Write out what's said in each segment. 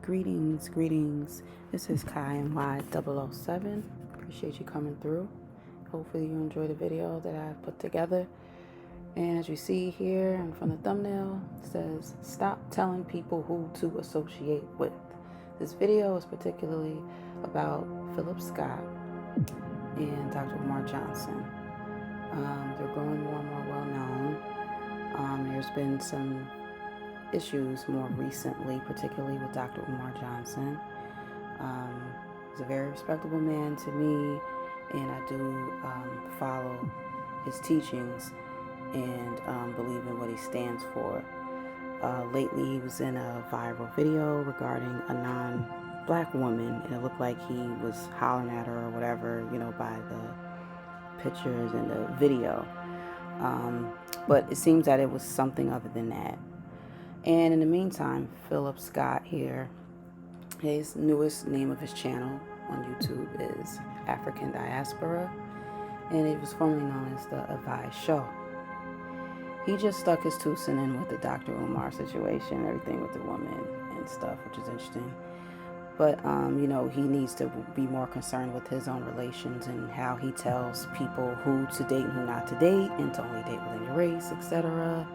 Greetings. This is Kai and Y007. Appreciate you coming through. Hopefully you enjoy the video that I've put together. And as you see here and from the thumbnail, it says, stop telling people who to associate with. This video is particularly about Philip Scott and Dr. Umar Johnson. They're growing more and more well known. There's been some issues more recently, particularly with Dr. Umar Johnson. He's a very respectable man to me, and I do follow his teachings and believe in what he stands for. Lately, he was in a viral video regarding a non-black woman, and it looked like he was hollering at her or whatever, by the pictures and the video. But it seems that it was something other than that. And in the meantime, Philip Scott here, his newest name of his channel on YouTube is African Diaspora, and it was formerly known as The Advice Show. He just stuck his 2 cents in with the Dr. Umar situation, everything with the woman and stuff, which is interesting. But, he needs to be more concerned with his own relations and how he tells people who to date and who not to date, and to only date within your race, etc.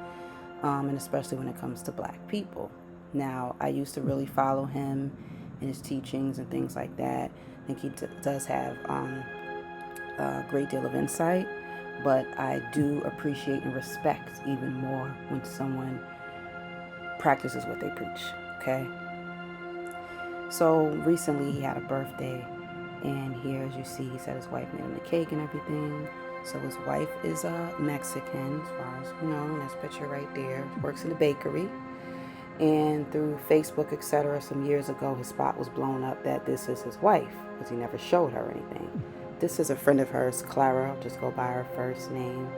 And especially when it comes to black people. Now, I used to really follow him and his teachings and things like that. I think he does have a great deal of insight, but I do appreciate and respect even more when someone practices what they preach, okay? So recently he had a birthday, and here, as you see, he said his wife made him the cake and everything. So his wife is Mexican, as far as in this picture right there. Works in the bakery. And through Facebook, etc., some years ago, his spot was blown up that this is his wife, because he never showed her anything. This is a friend of hers, Clara. I'll just go by her first name.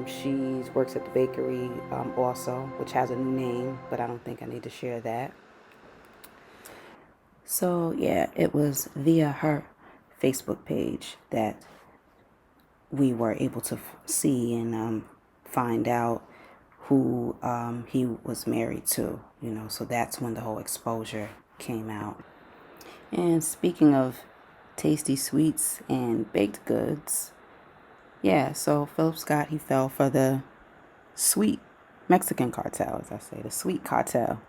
She works at the bakery also, which has a new name, but I don't think I need to share that. So, yeah, it was via her Facebook page that we were able to see and find out who he was married to, so that's when the whole exposure came out. And speaking of tasty sweets and baked goods, so Philip Scott, he fell for the sweet Mexican cartel, as I say, the sweet cartel.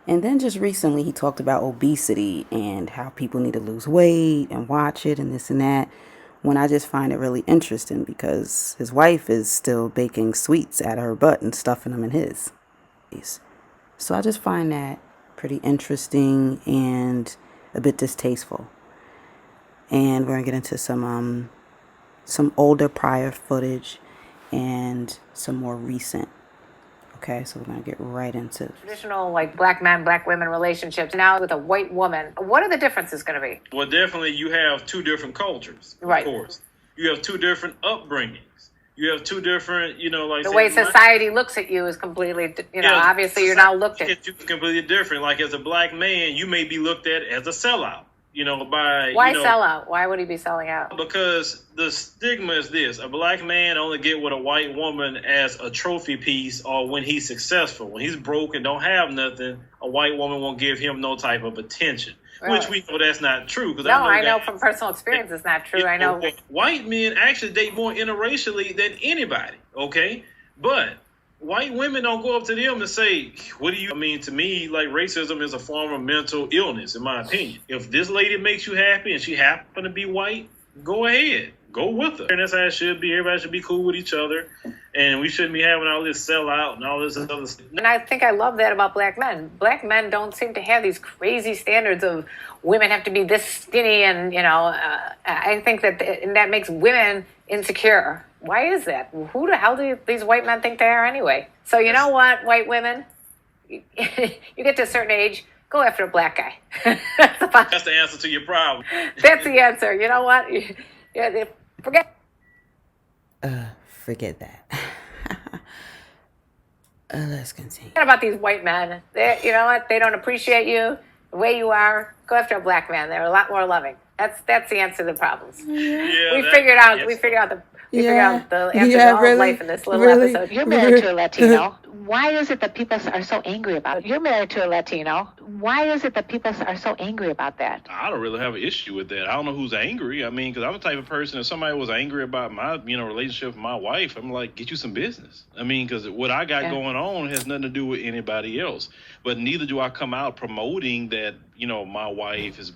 And then just recently he talked about obesity and how people need to lose weight and watch it and this and that, when I just find it really interesting because his wife is still baking sweets out of her butt and stuffing them in his. So I just find that pretty interesting and a bit distasteful. And we're going to get into some older prior footage and some more recent. Okay, so we're going to get right into traditional, black men, black women relationships now with a white woman. What are the differences going to be? Well, definitely you have 2 different cultures, right? Of course. You have 2 different upbringings. You have 2 different, the way society looks at you is completely, obviously you're now looked at. It's completely different. Like as a black man, you may be looked at as a sellout. Why sell out? Why would he be selling out? Because the stigma is this: a black man only get with a white woman as a trophy piece, or when he's successful. When he's broke and don't have nothing, a white woman won't give him no type of attention. Really? Which we know that's not true. No, I know from personal experience it's not true. I know white men actually date more interracially than anybody. Okay, but white women don't go up to them and say, what do you mean? To me, racism is a form of mental illness, in my opinion. If this lady makes you happy and she happen to be white, go ahead. Go with her. And that's how it should be. Everybody should be cool with each other. And we shouldn't be having all this sellout and all this other stuff. And I think I love that about black men. Black men don't seem to have these crazy standards of women have to be this skinny. And, I think that makes women insecure. Why is that? Who the hell do these white men think they are anyway? So you know what, white women? You get to a certain age, go after a black guy. That's the answer to your problem. That's the answer. You know what? Forget that. Let's continue. What about these white men? You know what? They don't appreciate you the way you are. Go after a black man. They're a lot more loving. That's the answer to the problems. Yeah, we figured out You figure Yeah, out the answer to yeah, all of really, life in this little really, episode. You're married to a Latino. Why is it that people are so angry about it? You're married to a Latino. Why is it that people are so angry about that? I don't really have an issue with that. I don't know who's angry. I mean, because I'm the type of person, if somebody was angry about my, relationship with my wife, I'm like, get you some business. I mean, because what I got going on has nothing to do with anybody else. But neither do I come out promoting that, my wife is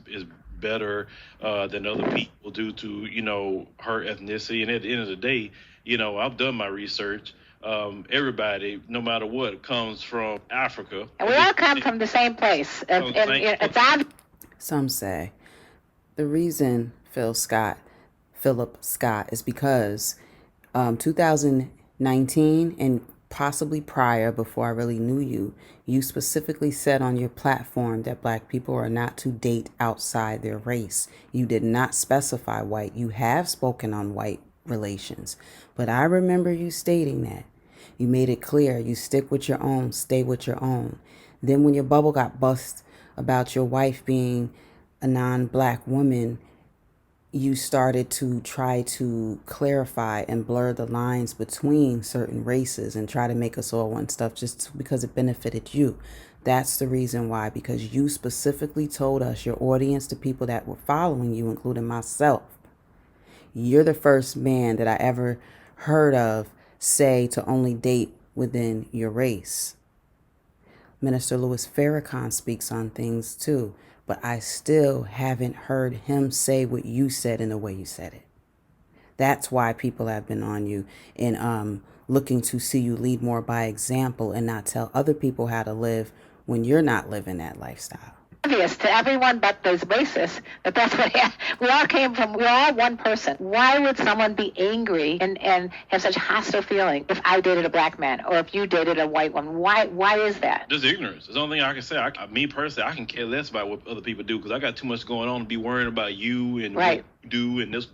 better than other people due to, her ethnicity. And at the end of the day, I've done my research. Everybody, no matter what, comes from Africa. And we all come from the same place. And it's obvious. Some say the reason Philip Scott, is because 2019 and possibly prior, before I really knew you, you specifically said on your platform that black people are not to date outside their race. You did not specify white. You have spoken on white relations, but I remember you stating that. You made it clear you stick with your own, stay with your own. Then when your bubble got bust about your wife being a non-black woman, you started to try to clarify and blur the lines between certain races and try to make us all one stuff just because it benefited you. That's the reason why, because you specifically told us, your audience, the people that were following you, including myself, you're the first man that I ever heard of say to only date within your race. Minister Louis Farrakhan speaks on things too, but I still haven't heard him say what you said in the way you said it. That's why people have been on you and looking to see you lead more by example and not tell other people how to live when you're not living that lifestyle. Obvious to everyone but those racists that that's what we all came from. We're all one person. Why would someone be angry and have such hostile feeling if I dated a black man or if you dated a white woman? Why is that? Just ignorance. It's the only thing I can say. Me personally, I can care less about what other people do because I got too much going on to be worrying about you and what you do and this.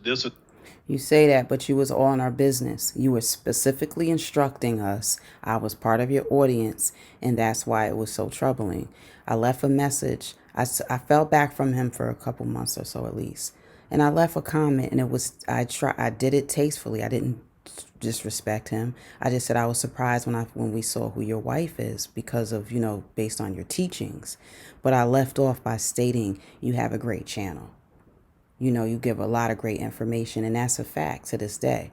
You say that, but you was all in our business. You were specifically instructing us. I was part of your audience, and that's why it was so troubling. I left a message. I fell back from him for a couple months or so at least. And I left a comment, and I did it tastefully. I didn't disrespect him. I just said I was surprised when we saw who your wife is because of, based on your teachings. But I left off by stating you have a great channel. You give a lot of great information, and that's a fact to this day.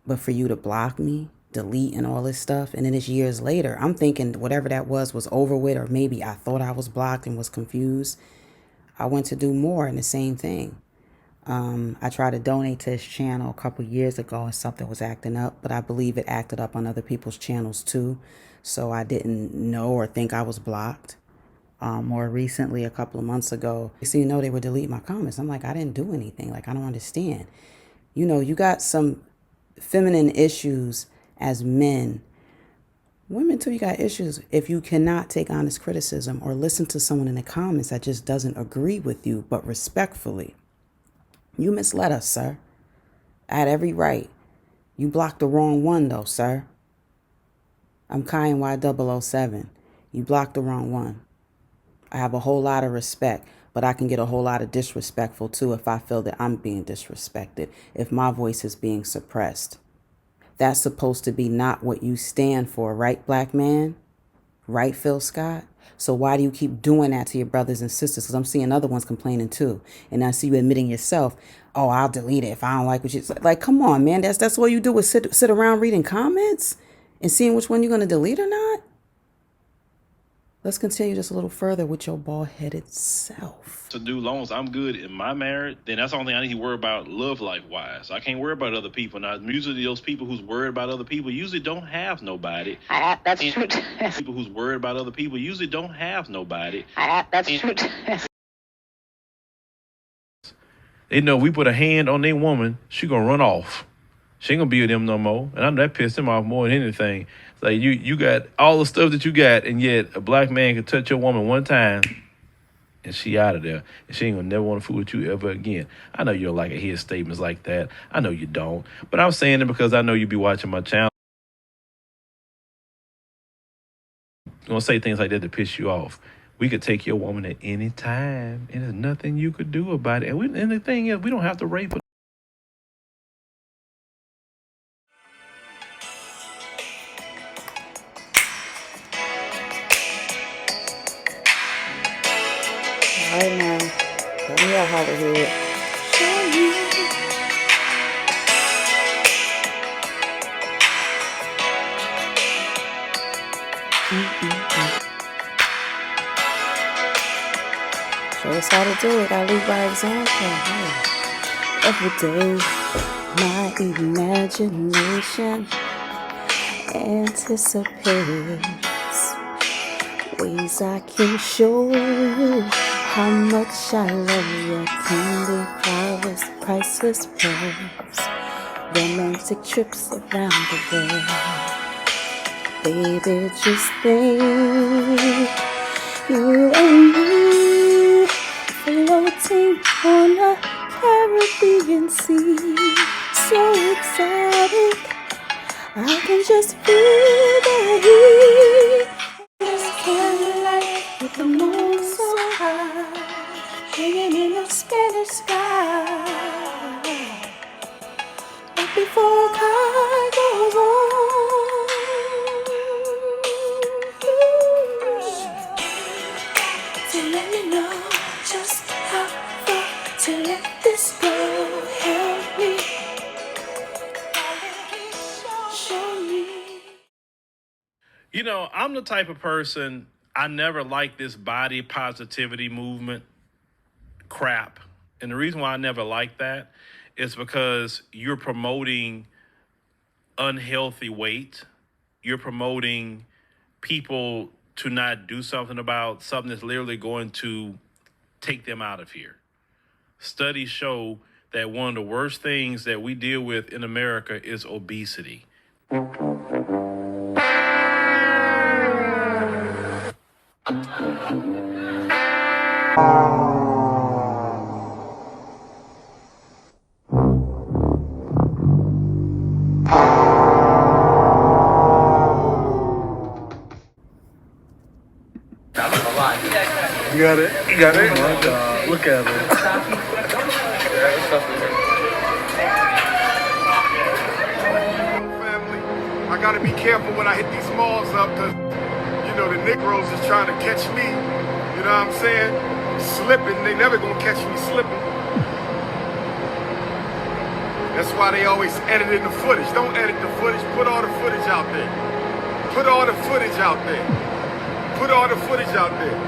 But for you to block me, delete and all this stuff, and then it's years later, I'm thinking whatever that was over with, or maybe I thought I was blocked and was confused. I went to do more and the same thing. I tried to donate to his channel a couple years ago and something was acting up, but I believe it acted up on other people's channels too. So I didn't know or think I was blocked. More recently, a couple of months ago, they would delete my comments. I'm like, I didn't do anything. Like, I don't understand. You got some feminine issues as men. Women too, you got issues. If you cannot take honest criticism or listen to someone in the comments that just doesn't agree with you, but respectfully, you misled us, sir. I had every right. You blocked the wrong one, though, sir. I'm Kai Y007. You blocked the wrong one. I have a whole lot of respect, but I can get a whole lot of disrespectful too if I feel that I'm being disrespected, if my voice is being suppressed. That's supposed to be not what you stand for, right, black man? Right, Phil Scott? So why do you keep doing that to your brothers and sisters? Because I'm seeing other ones complaining too. And I see you admitting yourself, oh, I'll delete it if I don't like what you say. Like, come on, man. That's what you do is sit around reading comments and seeing which one you're going to delete or not? Let's continue just a little further with your bald-headed self. To do long as I'm good in my marriage, then that's the only thing I need to worry about love life-wise. I can't worry about other people. Now, usually those people who's worried about other people usually don't have nobody. That's true. People who's worried about other people usually don't have nobody. That's true. They know we put a hand on their woman, she gonna run off. She ain't gonna be with them no more. And I'm that pissed him off more than anything. It's like you got all the stuff that you got, and yet a black man can touch your woman one time and she out of there. And she ain't gonna never want to fool with you ever again. I know you don't like to hear statements like that. I know you don't. But I'm saying it because I know you be watching my channel. I'm gonna say things like that to piss you off. We could take your woman at any time, and there's nothing you could do about it. And the thing is, we don't have to rape her. right now. Tell me your Hollywood. Show me. Show us how to do it. I lead by example. Hey. Every day, my imagination anticipates ways I can show you how much I love your candy flowers, priceless pearls, romantic trips around the world. Baby, just think you and me floating on a Caribbean sea. So excited, I can just feel the heat. This candlelight with the moon so high, hanging in the Spanish sky. But before I goes on, to let me know just how far to let this go. Help me, show me. You know, I'm the type of person, I never liked this body positivity movement crap. And the reason why I never liked that is because you're promoting unhealthy weight. You're promoting people to not do something about something that's literally going to take them out of here. Studies show that one of the worst things that we deal with in America is obesity. You got it? You got it? Oh my God. Look at it. Family, I gotta be careful when I hit these malls up because, you know, the Negroes is trying to catch me. You know what I'm saying? Slipping. They never gonna catch me slipping. That's why they always edit in the footage. Don't edit the footage. Put all the footage out there. Put all the footage out there. Put all the footage out there.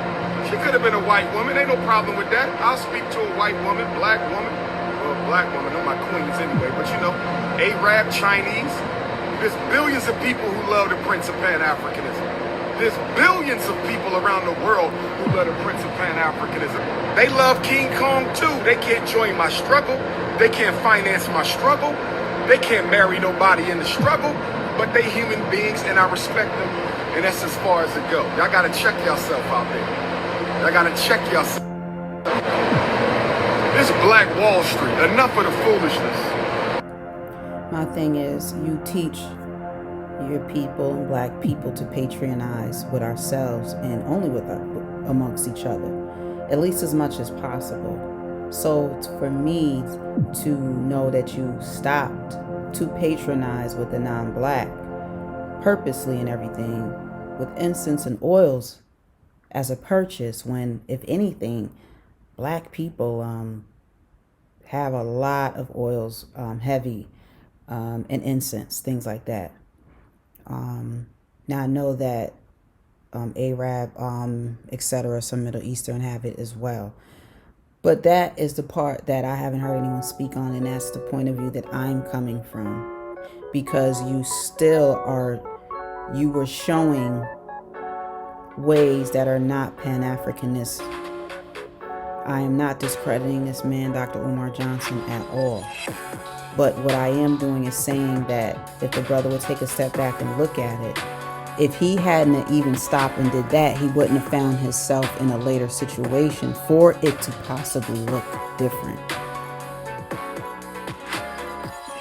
She could have been a white woman. Ain't no problem with that. I'll speak to a white woman, black woman. Well, black woman, they're my queens anyway. But you know, Arab, Chinese. There's billions of people who love the Prince of Pan-Africanism. There's billions of people around the world who love the Prince of Pan-Africanism. They love King Kong too. They can't join my struggle. They can't finance my struggle. They can't marry nobody in the struggle. But they human beings and I respect them. And that's as far as it goes. Y'all gotta check yourself out there. Y'all gotta check yourself. This Black Wall Street. Enough of the foolishness. My thing is, you teach your people and black people to patronize with ourselves and only with amongst each other, at least as much as possible. So for me to know that you stopped to patronize with the non-black purposely and everything with incense and oils as a purchase, when if anything, black people have a lot of oils, heavy and incense, things like that. Now I know that Arab, etc., some Middle Eastern have it as well. But that is the part that I haven't heard anyone speak on, and that's the point of view that I'm coming from. Because you were showing ways that are not Pan-Africanist. I am not discrediting this man, Dr. Umar Johnson, at all. But what I am doing is saying that if the brother would take a step back and look at it, if he hadn't even stopped and did that, he wouldn't have found himself in a later situation for it to possibly look different.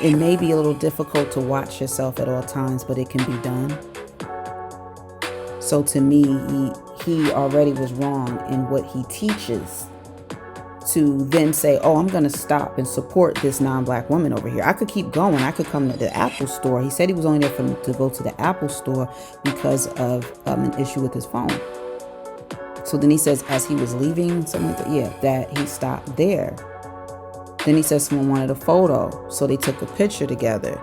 It may be a little difficult to watch yourself at all times, but it can be done. So to me, he already was wrong in what he teaches to then say, oh, I'm going to stop and support this non-black woman over here. I could keep going. I could come to the Apple store. He said he was only there to go to the Apple store because of an issue with his phone. So then he says, as he was leaving, something like that, yeah, that he stopped there. Then he says someone wanted a photo, so they took a picture together.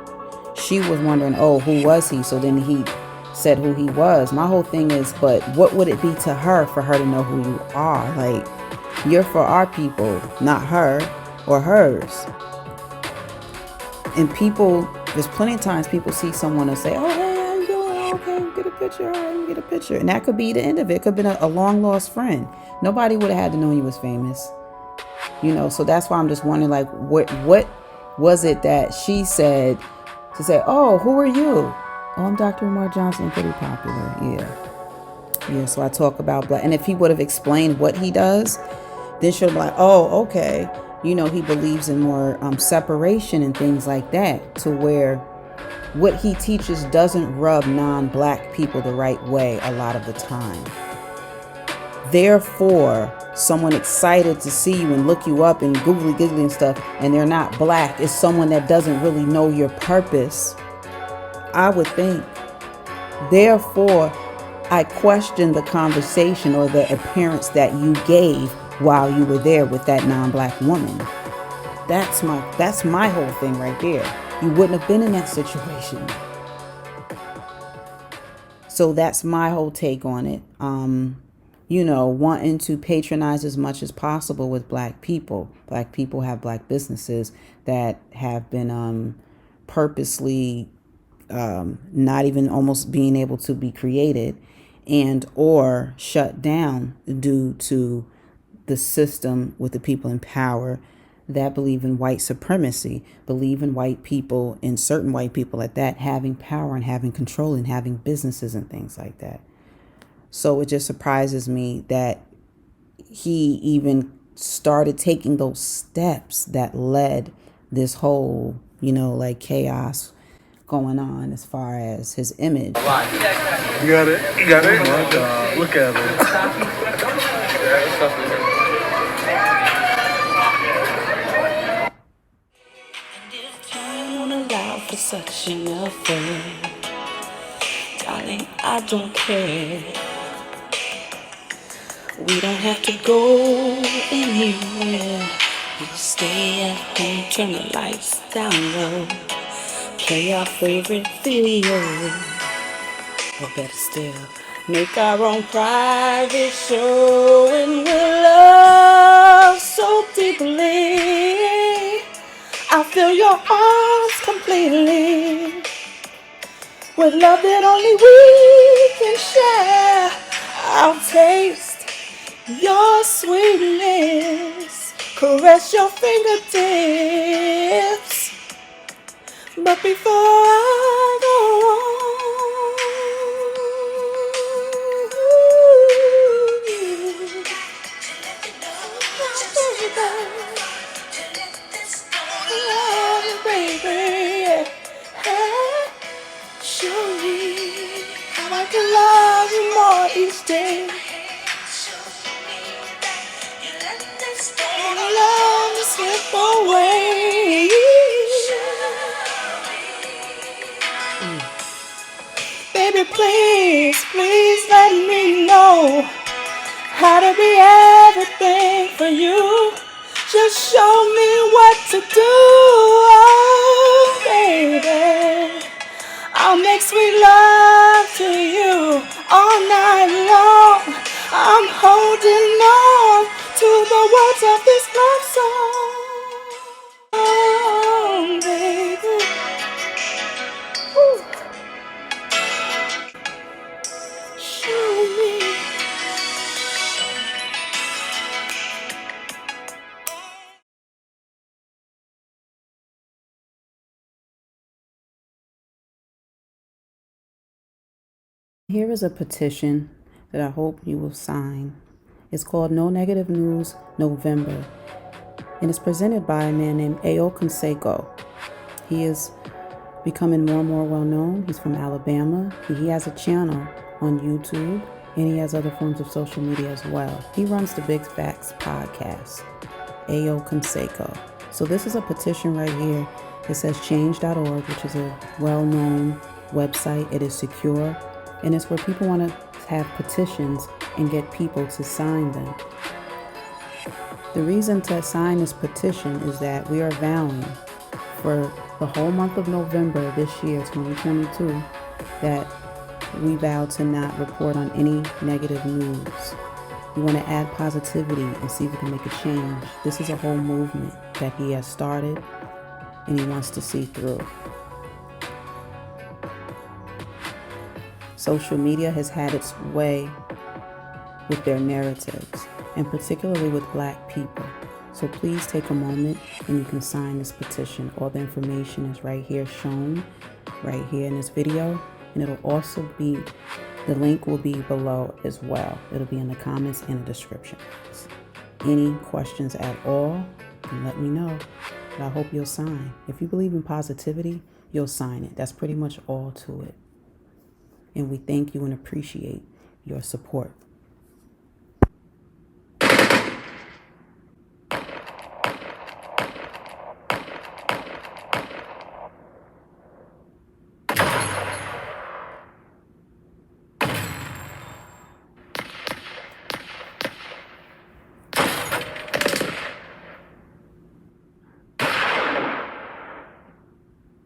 She was wondering, oh, who was he? So then he said who he was. My whole thing is, but what would it be to her for her to know who you are? Like, you're for our people, not her or hers. And people, there's plenty of times people see someone and say, oh, hey, how you doing? Okay, get a picture. All right, get a picture. And that could be the end of it. It could have been a long lost friend. Nobody would have had to know he was famous. You know, so that's why I'm just wondering, like, what was it that she said to say, oh, who are you? Oh, I'm Dr. Umar Johnson, pretty popular. Yeah, so I talk about black. And if he would have explained what he does, then she'll be like, oh, okay. You know, he believes in more separation and things like that, to where what he teaches doesn't rub non-black people the right way a lot of the time. Therefore, someone excited to see you and look you up and googly giggly and stuff, and they're not black, is someone that doesn't really know your purpose, I would think. Therefore, I question the conversation or the appearance that you gave while you were there with that non-black woman. That's my whole thing right there. You wouldn't have been in that situation. So that's my whole take on it. You know, wanting to patronize as much as possible with black people. Black people have black businesses that have been purposely not even almost being able to be created and or shut down due to the system with the people in power that believe in white supremacy, believe in white people, and certain white people at that, having power and having control and having businesses and things like that. So it just surprises me that he even started taking those steps that led this whole, you know, like chaos going on as far as his image. You got it? You got it? Oh my God, look at it. Don't allow for such an affair, darling, I don't care. We don't have to go anywhere. We stay at home, turn the lights down low, play our favorite video, or better still, make our own private show, and we'll love so deeply. I'll fill your arms completely with love that only we can share. I'll taste your sweetness, caress your fingertips. But before I go on, baby, show me how I can love you more each day. Love to slip away. Baby, please, please let me know how to be everything for you. Just show me what to do, oh, baby. I'll make sweet love to you all night long. I'm holding on to the words of this love song, oh, baby. Ooh. Show me. Here is a petition that I hope you will sign. It's called No Negative News November, and it's presented by a man named Ayo Conseco. He is becoming more and more well known. He's from Alabama. He has a channel on YouTube, and he has other forms of social media as well. He runs the Big Facts podcast, Ayo Conseco. So this is a petition right here. It says change.org, which is a well-known website. It is secure, and it's where people want to have petitions and get people to sign them. The reason to sign this petition is that we are vowing for the whole month of November this year, 2022, that we vow to not report on any negative news. We want to add positivity and see if we can make a change. This is a whole movement that he has started and he wants to see through. Social media has had its way with their narratives, and particularly with Black people. So please take a moment and you can sign this petition. All the information is right here shown, right here in this video. And it'll also be, the link will be below as well. It'll be in the comments and the description. Any questions at all, then let me know. But I hope you'll sign. If you believe in positivity, you'll sign it. That's pretty much all to it. And we thank you and appreciate your support.